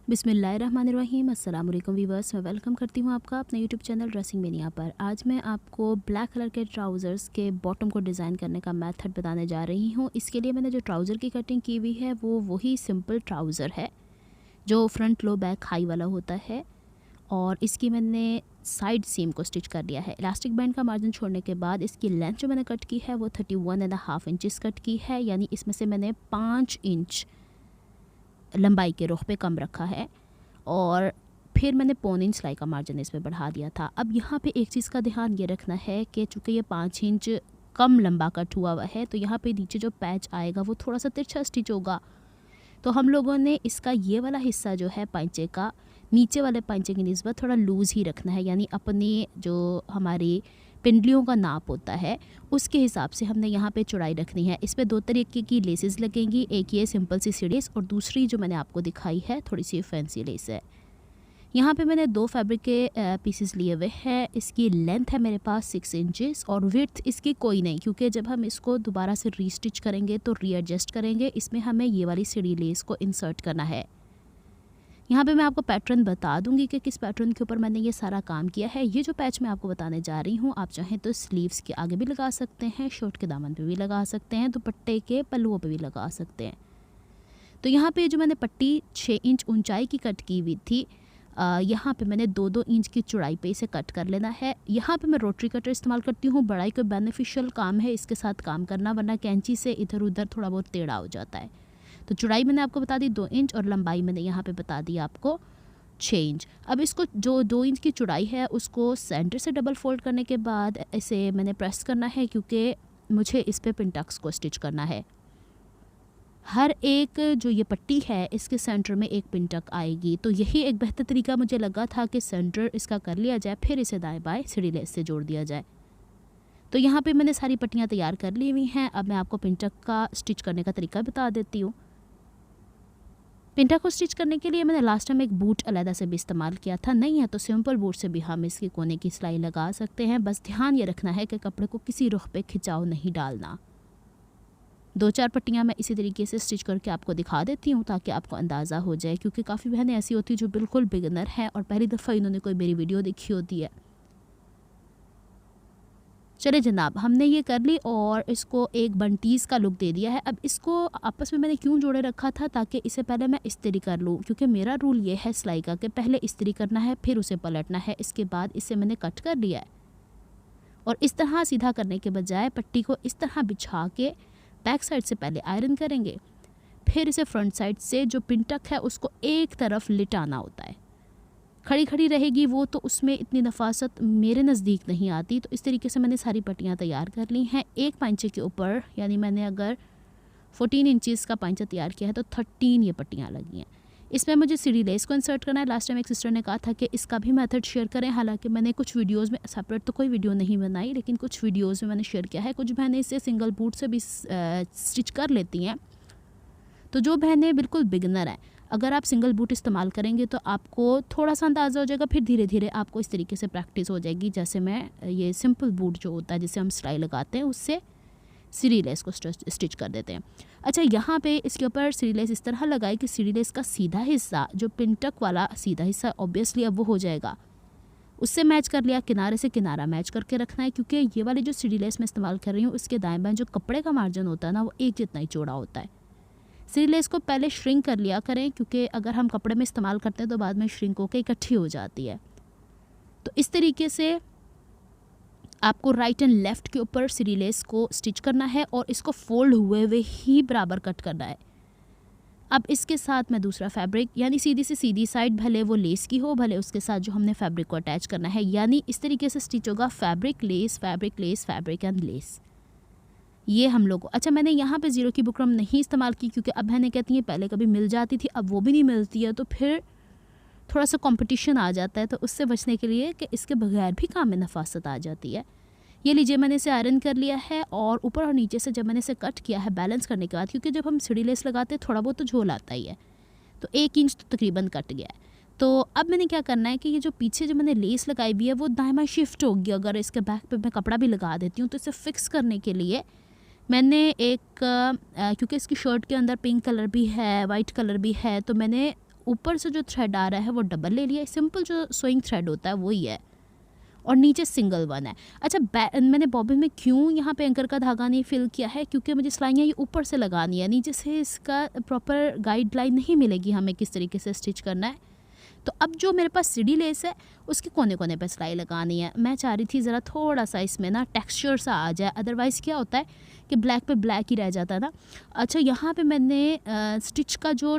बिस्मिल्लाहिर्रहमानिर्रहीम। अस्सलाम वालेकुम वीवर्स, मैं वेलकम करती हूँ आपका अपने यूट्यूब चैनल ड्रेसिंग मेनिया पर। आज मैं आपको ब्लैक कलर के ट्राउज़र्स के बॉटम को डिज़ाइन करने का मेथड बताने जा रही हूँ। इसके लिए मैंने जो ट्राउज़र की कटिंग की हुई है वो वही सिंपल ट्राउज़र है जो फ्रंट लो बैक हाई वाला होता है, और इसकी मैंने साइड सीम को स्टिच कर लिया है। इलास्टिक बैंड का मार्जिन छोड़ने के बाद इसकी लेंथ जो मैंने कट की है वो 31.5 इंचज़ कट की है, यानी इसमें से मैंने 5 इंच लंबाई के रुख पे कम रखा है, और फिर मैंने 1.25 इंच सिलाई का मार्जिन इसमें बढ़ा दिया था। अब यहाँ पे एक चीज़ का ध्यान ये रखना है कि चूँकि ये 5 इंच कम लंबा कट हुआ है तो यहाँ पे नीचे जो पैच आएगा वो थोड़ा सा तिरछा स्टिच होगा। तो हम लोगों ने इसका ये वाला हिस्सा जो है पैंचे का, नीचे वाले पैंचे की निस्बत थोड़ा लूज़ ही रखना है, यानी अपनी जो हमारी पिंडलियों का नाप होता है उसके हिसाब से हमने यहाँ पे चौड़ाई रखनी है। इस पे 2 तरीके की लेसेस लगेंगी, एक ये सिंपल सी लेस और दूसरी जो मैंने आपको दिखाई है थोड़ी सी फैंसी लेस है। यहाँ पे मैंने 2 फैब्रिक के पीसेस लिए हुए हैं। इसकी लेंथ है मेरे पास 6 इंचेस और विड्थ इसकी कोई नहीं, क्योंकि जब हम इसको दोबारा से रीस्टिच करेंगे तो रीएडजस्ट करेंगे। इसमें हमें ये वाली सीढ़ी लेस को इंसर्ट करना है। यहाँ पे मैं आपको पैटर्न बता दूंगी कि किस पैटर्न के ऊपर मैंने ये सारा काम किया है। ये जो पैच मैं आपको बताने जा रही हूँ, आप चाहें तो स्लीव्स के आगे भी लगा सकते हैं, शर्ट के दामन पे भी लगा सकते हैं, दुपट्टे के पल्लुओं पे भी लगा सकते हैं। तो यहाँ पे जो मैंने पट्टी 6 इंच ऊंचाई की कट की हुई थी, यहाँ पे मैंने 2-2 इंच की चौड़ाई पे इसे कट कर लेना है। यहाँ पे मैं रोटरी कटर इस्तेमाल करती हूँ, बड़ाई को बेनिफिशियल काम है इसके साथ काम करना, वरना कैंची से इधर उधर थोड़ा बहुत टेढ़ा हो जाता है। तो चौड़ाई मैंने आपको बता दी 2 इंच और लंबाई मैंने यहाँ पे बता दी आपको 6 इंच। अब इसको जो 2 इंच की चौड़ाई है उसको सेंटर से डबल फोल्ड करने के बाद इसे मैंने प्रेस करना है, क्योंकि मुझे इस पे पिनटक्स को स्टिच करना है। हर एक जो ये पट्टी है इसके सेंटर में एक पिनटक आएगी, तो यही एक बेहतर तरीका मुझे लगा था कि सेंटर इसका कर लिया जाए, फिर इसे दाएं बाएं सीढ़ी लेस से जोड़ दिया जाए। तो यहाँ पे मैंने सारी पट्टियाँ तैयार कर ली हुई हैं। अब मैं आपको पिनटक का स्टिच करने का तरीका बता देती हूँ। पिंटा को स्टिच करने के लिए मैंने लास्ट टाइम एक बूट अलहदा से भी इस्तेमाल किया था, नहीं है तो सिंपल बूट से भी हम इसके कोने की सिलाई लगा सकते हैं। बस ध्यान ये रखना है कि कपड़े को किसी रुख पे खिंचाव नहीं डालना। 2-4 पट्टियाँ मैं इसी तरीके से स्टिच करके आपको दिखा देती हूँ ताकि आपको अंदाज़ा हो जाए, क्योंकि काफ़ी बहनें ऐसी होती हैं जो बिल्कुल बिगिनर हैं और पहली दफ़ा इन्होंने कोई मेरी वीडियो देखी होती है। चले जनाब, हमने ये कर ली और इसको एक बंटीज़ का लुक दे दिया है। अब इसको आपस में मैंने क्यों जोड़े रखा था, ताकि इसे पहले मैं इस्त्री कर लूँ, क्योंकि मेरा रूल ये है सिलाई का कि पहले इस्त्री करना है फिर उसे पलटना है। इसके बाद इसे मैंने कट कर लिया है, और इस तरह सीधा करने के बजाय पट्टी को इस तरह बिछा के बैक साइड से पहले आयरन करेंगे, फिर इसे फ्रंट साइड से जो पिनटक है उसको एक तरफ लिटाना होता है। खड़ी खड़ी रहेगी वो, तो उसमें इतनी नफासत मेरे नज़दीक नहीं आती। तो इस तरीके से मैंने सारी पट्टियाँ तैयार कर ली हैं। एक पैंचे के ऊपर, यानी मैंने अगर 14 इंचज़ का पैंचा तैयार किया है तो 13 ये पट्टियाँ लगी हैं। इसमें मुझे सीढ़ी लेस को इंसर्ट करना है। लास्ट टाइम एक सिस्टर ने कहा था कि इसका भी मेथड शेयर करें, हालांकि मैंने कुछ वीडियोज़ में सेपरेट तो कोई वीडियो नहीं बनाई, लेकिन कुछ वीडियोज़ में मैंने शेयर किया है। कुछ बहनें इसे सिंगल बूट से भी स्टिच कर लेती हैं। तो जो बहनें बिल्कुल बिगनर हैं, अगर आप सिंगल बूट इस्तेमाल करेंगे तो आपको थोड़ा सा अंदाज़ा हो जाएगा, फिर धीरे धीरे आपको इस तरीके से प्रैक्टिस हो जाएगी। जैसे मैं ये सिंपल बूट जो होता है जिसे हम सिलाई लगाते हैं उससे सीढ़ी लेस को स्टिच कर देते हैं। अच्छा, यहाँ पे इसके ऊपर सीढ़ी लेस इस तरह लगाई कि सीढ़ी लेस का सीधा हिस्सा, जो पिनटक वाला सीधा हिस्सा ऑब्वियसली अब वो हो जाएगा, उससे मैच कर लिया। किनारे से किनारा मैच करके रखना है, क्योंकि ये वाली जो सीढ़ी लेस मैं इस्तेमाल कर रही हूँ उसके दाएँ बाएँ जो कपड़े का मार्जिन होता है ना, वो एक जितना ही चौड़ा होता है। सीढ़ी लेस को पहले श्रिंक कर लिया करें, क्योंकि अगर हम कपड़े में इस्तेमाल करते हैं तो बाद में श्रिंक होकर इकट्ठी हो जाती है। तो इस तरीके से आपको राइट एंड लेफ़्ट के ऊपर सीढ़ी लेस को स्टिच करना है और इसको फोल्ड हुए हुए ही बराबर कट करना है। अब इसके साथ मैं दूसरा फैब्रिक, यानी सीधी से सीधी साइड, भले वो लेस की हो भले उसके साथ जो हमने फैब्रिक को अटैच करना है, यानी इस तरीके से स्टिच होगा fabric less fabric less fabric and less. ये हम लोग। अच्छा, मैंने यहाँ पे ज़ीरो की बुकरम नहीं इस्तेमाल की, क्योंकि अब बहनें कहती हैं पहले कभी मिल जाती थी अब वो भी नहीं मिलती है, तो फिर थोड़ा सा कंपटीशन आ जाता है। तो उससे बचने के लिए कि इसके बगैर भी काम में नफासत आ जाती है। ये लीजिए, मैंने इसे आयरन कर लिया है, और ऊपर और नीचे से जब मैंने इसे कट किया है बैलेंस करने के बाद, क्योंकि जब हम सीढ़ी लेस लगाते हैं थोड़ा बहुत तो झोल आता ही है, तो 1 इंच तो तकरीबन कट गया है। तो अब मैंने क्या करना है कि ये जो पीछे जो मैंने लेस लगाई हुई है वो दाएं बाएं शिफ्ट होगी। अगर इसके बैक पे मैं कपड़ा भी लगा देती हूँ तो इसे फिक्स करने के लिए मैंने एक क्योंकि इसकी शर्ट के अंदर पिंक कलर भी है वाइट कलर भी है, तो मैंने ऊपर से जो थ्रेड आ रहा है वो डबल ले लिया, सिंपल जो सोइंग थ्रेड होता है वही है, और नीचे सिंगल वन है। अच्छा, मैंने बॉबिन में क्यों यहाँ पे एंकर का धागा नहीं फिल किया है, क्योंकि मुझे सिलाइयाँ ये ऊपर से लगानी है, नीचे से इसका प्रॉपर गाइडलाइन नहीं मिलेगी हमें किस तरीके से स्टिच करना है। तो अब जो मेरे पास सीढ़ी लेस है उसके कोने कोने पे सिलाई लगानी है। मैं चाह रही थी ज़रा थोड़ा सा इसमें ना टेक्सचर सा आ जाए, अदरवाइज़ क्या होता है कि ब्लैक पे ब्लैक ही रह जाता है ना। अच्छा, यहाँ पे मैंने स्टिच का जो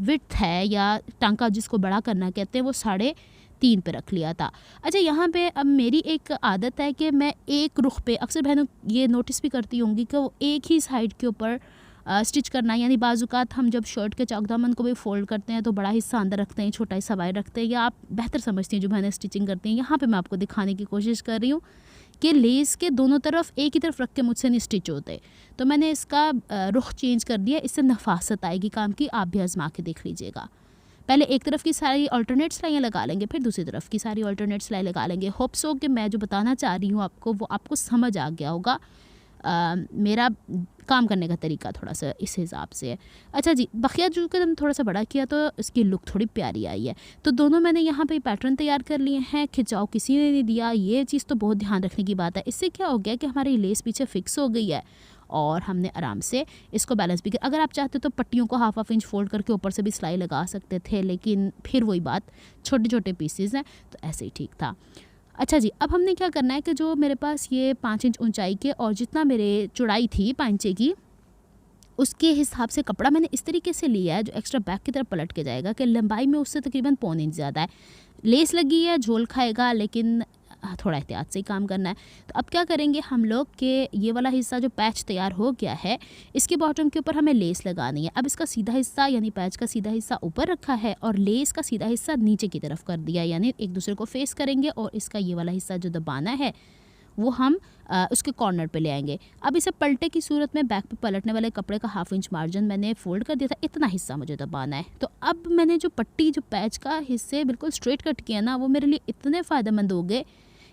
विड्थ है या टांका जिसको बड़ा करना कहते हैं वो 3.5 पे रख लिया था। अच्छा, यहाँ पे अब मेरी एक आदत है कि मैं एक रुख पे, अक्सर बहनों ये नोटिस भी करती होंगी कि वो एक ही साइड के ऊपर स्टिच करना, यानी बाजुकात हम जब शर्ट के चौक दामन को भी फोल्ड करते हैं तो बड़ा हिस्सा अंदर रखते हैं, छोटा हिस्सा बाहर रखते हैं, या आप बेहतर समझती हैं जो बहनें स्टिचिंग करती हैं। यहाँ पे मैं आपको दिखाने की कोशिश कर रही हूँ कि लेस के दोनों तरफ एक ही तरफ रख के मुझसे नहीं स्टिच होते, तो मैंने इसका रुख चेंज कर दिया। इससे नफासत आएगी काम की, आप भी आजमा के देख लीजिएगा। पहले एक तरफ की सारी अल्टरनेट सिलाइयाँ लगा लेंगे, फिर दूसरी तरफ की सारी अल्टरनेट सिलाई लगा लेंगे। होप सो कि मैं जो बताना चाह रही हूँ आपको वो आपको समझ आ गया होगा। मेरा काम करने का तरीका थोड़ा सा इस हिसाब से है। अच्छा जी, बखिया जो कि मैंने थोड़ा सा बड़ा किया तो इसकी लुक थोड़ी प्यारी आई है। तो दोनों मैंने यहाँ पे पैटर्न तैयार कर लिए हैं, खिंचाव किसी ने नहीं दिया, ये चीज़ तो बहुत ध्यान रखने की बात है। इससे क्या हो गया कि हमारी लेस पीछे फिक्स हो गई है और हमने आराम से इसको बैलेंस भी किया। अगर आप चाहते तो पट्टियों को हाफ इंच फोल्ड करके ऊपर से भी सिलाई लगा सकते थे, लेकिन फिर वही बात, छोटे छोटे पीसेस हैं तो ऐसे ही ठीक था। अच्छा जी, अब हमने क्या करना है कि जो मेरे पास ये 5 इंच ऊंचाई के और जितना मेरे चौड़ाई थी 5 इंच की, उसके हिसाब से कपड़ा मैंने इस तरीके से लिया है जो एक्स्ट्रा बैक की तरफ पलट के जाएगा कि लंबाई में उससे तकरीबन 1.25 इंच ज़्यादा है। लेस लगी है, झोल खाएगा, लेकिन थोड़ा एहतियात से ही काम करना है। तो अब क्या करेंगे हम लोग कि ये वाला हिस्सा जो पैच तैयार हो गया है इसके बॉटम के ऊपर हमें लेस लगानी है। अब इसका सीधा हिस्सा यानी पैच का सीधा हिस्सा ऊपर रखा है और लेस का सीधा हिस्सा नीचे की तरफ कर दिया, यानी एक दूसरे को फेस करेंगे, और इसका ये वाला हिस्सा जो दबाना है वो हम उसके कॉर्नर पे ले आएंगे। अब इसे पलटे की सूरत में बैक पे पलटने वाले कपड़े का 1/2 इंच मार्जिन मैंने फोल्ड कर दिया था, इतना हिस्सा मुझे दबाना है। तो अब मैंने जो पट्टी जो पैच का हिस्से बिल्कुल स्ट्रेट कट किया ना, वो मेरे लिए इतने फ़ायदेमंद हो गए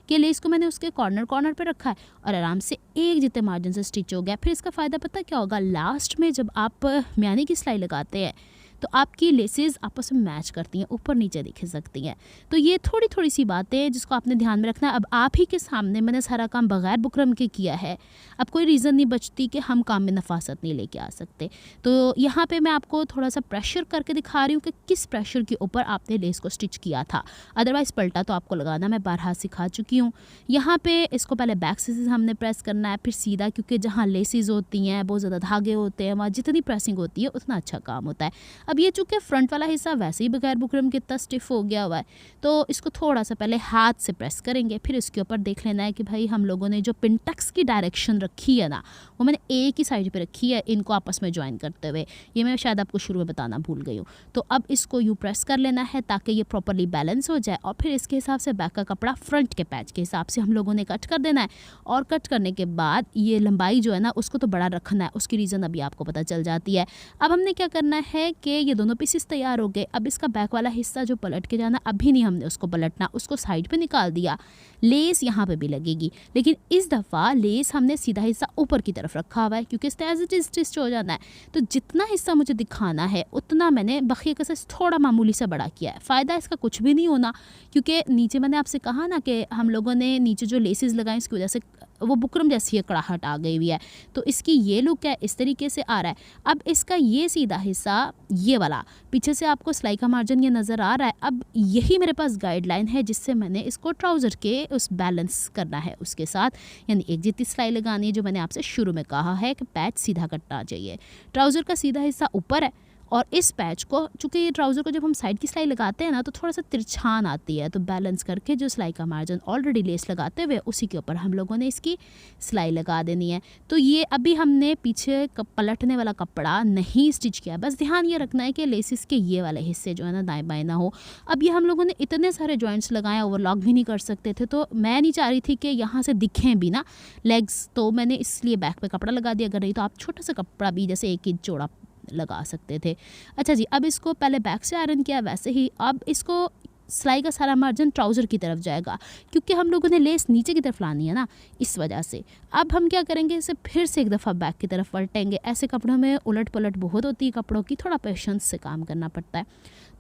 कि लेस को मैंने उसके कॉर्नर पे रखा है और आराम से एक जितने मार्जिन से स्टिच हो गया। फिर इसका फ़ायदा पता क्या होगा, लास्ट में जब आप म्यानी की सिलाई लगाते हैं तो आपकी लेसेस आपस में मैच करती हैं, ऊपर नीचे दिख सकती हैं। तो ये थोड़ी थोड़ी सी बातें हैं जिसको आपने ध्यान में रखना है। अब आप ही के सामने मैंने सारा काम बगैर बुकरम के किया है, अब कोई रीज़न नहीं बचती कि हम काम में नफासत नहीं लेके आ सकते। तो यहाँ पे मैं आपको थोड़ा सा प्रेशर करके दिखा रही हूँ कि किस प्रेशर के ऊपर आपने लेस को स्टिच किया था, अदरवाइज़ पलटा तो आपको लगाना मैं बारहा सिखा चुकी हूँ। यहाँ पे इसको पहले बैक से हमने प्रेस करना है, फिर सीधा, क्योंकि जहाँ लेसेस होती हैं बहुत ज़्यादा धागे होते हैं, वहाँ जितनी प्रेसिंग होती है उतना अच्छा काम होता है। अब ये चूँकि फ्रंट वाला हिस्सा वैसे ही बगैर बुकरम के इतना स्टिफ हो गया हुआ है, तो इसको थोड़ा सा पहले हाथ से प्रेस करेंगे, फिर इसके ऊपर देख लेना है कि भाई हम लोगों ने जो पिनटक्स की डायरेक्शन रखी है ना, वो मैंने एक ही साइड पे रखी है, इनको आपस में ज्वाइन करते हुए। ये मैं शायद आपको शुरू में बताना भूल गई हूँ। तो अब इसको यूँ प्रेस कर लेना है ताकि ये प्रॉपरली बैलेंस हो जाए, और फिर इसके हिसाब से बैक का कपड़ा फ्रंट के पैच के हिसाब से हम लोगों ने कट कर देना है। और कट करने के बाद ये लंबाई जो है ना उसको तो बड़ा रखना है, उसकी रीज़न अभी आपको पता चल जाती है। अब हमने क्या करना है कि ये दोनों पीसेस तैयार हो गए। अब इसका बैक वाला हिस्सा जो पलट के जाना, अभी नहीं हमने उसको पलटना, उसको साइड पे निकाल दिया। लेस यहाँ पे भी लगेगी, लेकिन इस दफ़ा लेस हमने सीधा हिस्सा ऊपर की तरफ रखा हुआ है क्योंकि इस एज इट इज स्टिच हो जाना है। तो जितना हिस्सा मुझे दिखाना है उतना मैंने बखिया का साइज थोड़ा मामूली से बड़ा किया है। फ़ायदा इसका कुछ भी नहीं होना, क्योंकि नीचे मैंने आपसे कहा ना कि हम लोगों ने नीचे जो लेसेस लगाए इसकी वजह से वो बुकरम जैसी है, कड़ाहट आ गई हुई है, तो इसकी ये लुक है, इस तरीके से आ रहा है। अब इसका ये सीधा हिस्सा, ये वाला पीछे से आपको सिलाई का मार्जिन ये नज़र आ रहा है। अब यही मेरे पास गाइडलाइन है जिससे मैंने इसको ट्राउज़र के उस बैलेंस करना है उसके साथ, यानी एक जितनी सिलाई लगानी है जो मैंने आपसे शुरू में कहा है कि पैच सीधा कटना चाहिए। ट्राउज़र का सीधा हिस्सा ऊपर है और इस पैच को, चूँकि ये ट्राउज़र को जब हम साइड की सिलाई लगाते हैं ना तो थोड़ा सा तिरछान आती है, तो बैलेंस करके जो सिलाई का मार्जिन ऑलरेडी लेस लगाते हुए उसी के ऊपर हम लोगों ने इसकी सिलाई लगा देनी है। तो ये अभी हमने पीछे पलटने वाला कपड़ा नहीं स्टिच किया, बस ध्यान ये रखना है कि लेसिस के ये वाले हिस्से जो है ना दाएँ बाएँ ना हो। अब ये हम लोगों ने इतने सारे जॉइंट्स लगाए, ओवरलॉक भी नहीं कर सकते थे, तो मैं नहीं चाह रही थी कि यहाँ से दिखें भी ना लेग्स, तो मैंने इसलिए बैक पे कपड़ा लगा दिया। अगर नहीं तो आप छोटा सा कपड़ा भी जैसे 1 इंच चौड़ा लगा सकते थे। अच्छा जी, अब इसको पहले बैक से आयरन किया, वैसे ही अब इसको सिलाई का सारा मार्जिन ट्राउज़र की तरफ जाएगा क्योंकि हम लोगों ने लेस नीचे की तरफ लानी है ना, इस वजह से। अब हम क्या करेंगे, इसे फिर से एक दफ़ा बैक की तरफ पलटेंगे। ऐसे कपड़ों में उलट पलट बहुत होती है कपड़ों की, थोड़ा पेशेंस से काम करना पड़ता है।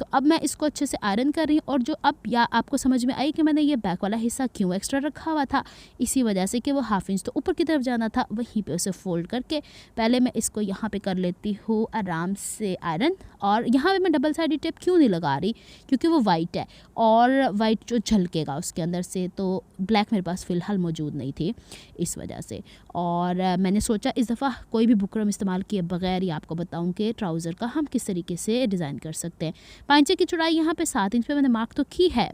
तो अब मैं इसको अच्छे से आयरन कर रही हूँ। और जो अब या आपको समझ में आई कि मैंने ये बैक वाला हिस्सा क्यों एक्स्ट्रा रखा हुआ था, इसी वजह से कि वो 1/2 इंच तो ऊपर की तरफ जाना था, वहीं पे उसे फोल्ड करके पहले मैं इसको यहाँ पे कर लेती हूँ आराम से आयरन। और यहाँ पे मैं डबल साइडेड टेप क्यों नहीं लगा रही, क्योंकि वो वाइट है और वाइट जो झलकेगा उसके अंदर से, तो ब्लैक मेरे पास फ़िलहाल मौजूद नहीं थी इस वजह से। और मैंने सोचा इस दफ़ा कोई भी बुकरम इस्तेमाल किए बगैर ही आपको बताऊं कि ट्राउज़र का हम किस तरीके से डिज़ाइन कर सकते हैं। पांचे की चौड़ाई यहाँ पे 7 इंच पे मैंने मार्क तो की है,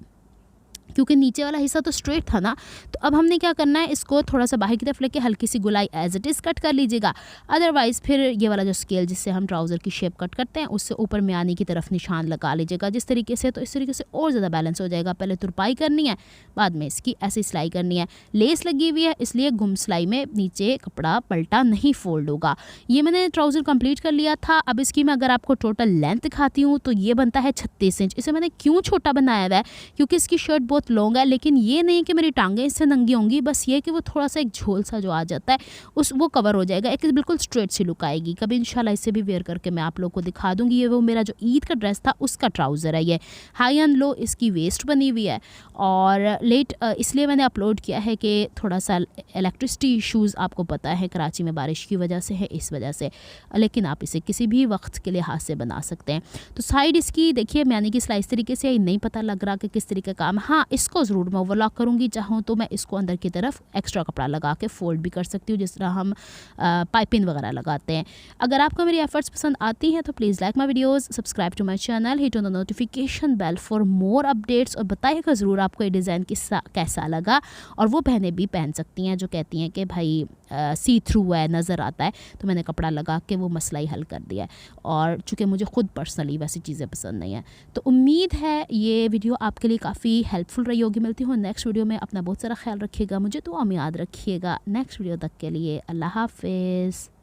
क्योंकि नीचे वाला हिस्सा तो स्ट्रेट था ना। तो अब हमने क्या करना है, इसको थोड़ा सा बाहर की तरफ लेके हल्की सी गुलाई एज इट इज़ कट कर लीजिएगा। अदरवाइज़ फिर ये वाला जो स्केल जिससे हम ट्राउज़र की शेप कट करते हैं उससे ऊपर म्यानी की तरफ निशान लगा लीजिएगा जिस तरीके से, तो इस तरीके से और ज़्यादा बैलेंस हो जाएगा। पहले तुरपाई करनी है, बाद में इसकी ऐसी सिलाई करनी है। लेस लगी हुई है इसलिए गुम सिलाई में नीचे कपड़ा पलटा नहीं फोल्ड होगा। ये मैंने ट्राउज़र कंप्लीट कर लिया था। अब इसकी मैं अगर आपको टोटल लेंथ दिखाती हूँ तो ये बनता है 36 इंच। इसे मैंने क्यों छोटा बनाया हुआ है, क्योंकि इसकी शर्ट बहुत लॉन्ग है, लेकिन ये नहीं कि मेरी टांगें इससे नंगी होंगी, बस ये कि वो थोड़ा सा एक झोल सा जो आ जाता है वो कवर हो जाएगा, एक बिल्कुल स्ट्रेट सी लुक आएगी। कभी इंशाल्लाह इसे भी वेयर करके मैं आप लोगों को दिखा दूंगी। ये वो मेरा जो ईद का ड्रेस था उसका ट्राउज़र है। ये हाई एंड लो इसकी वेस्ट बनी हुई है। और लेट इसलिए मैंने अपलोड किया है कि थोड़ा सा इलेक्ट्रिसिटी इशूज़ आपको पता है कराची में बारिश की वजह से है, इस वजह से, लेकिन आप इसे किसी भी वक्त के लिए हाथ से बना सकते हैं। तो साइड इसकी देखिए मैंने की सिलाई इस तरीके से नहीं पता लग रहा कि किस तरीके का काम। हाँ, इसको ज़रूर मैं ओवरलॉक करूँगी, चाहूँ तो मैं इसको अंदर की तरफ एक्स्ट्रा कपड़ा लगा के फोल्ड भी कर सकती हूँ, जिस तरह हम पाइपिंग वगैरह लगाते हैं। अगर आपको मेरी एफर्ट्स पसंद आती हैं तो please like my videos, subscribe to my channel, hit on the notification bell for more updates. और बताइएगा ज़रूर आपको ये डिज़ाइन कैसा लगा। और वो बहनें भी पहन सकती हैं जो कहती हैं कि भाई सी थ्रू है, नज़र आता है, तो मैंने कपड़ा लगा के वो मसला ही हल कर दिया है। और चूँकि मुझे ख़ुद पर्सनली वैसी चीज़ें पसंद नहीं हैं, तो उम्मीद है ये वीडियो आपके लिए काफ़ी हेल्पफुल रही होगी। मिलती हूँ नेक्स्ट वीडियो में। अपना बहुत सारा ख्याल रखिएगा, मुझे दुआ में याद रखिएगा। नेक्स्ट वीडियो तक के लिए अल्लाह हाफिज़।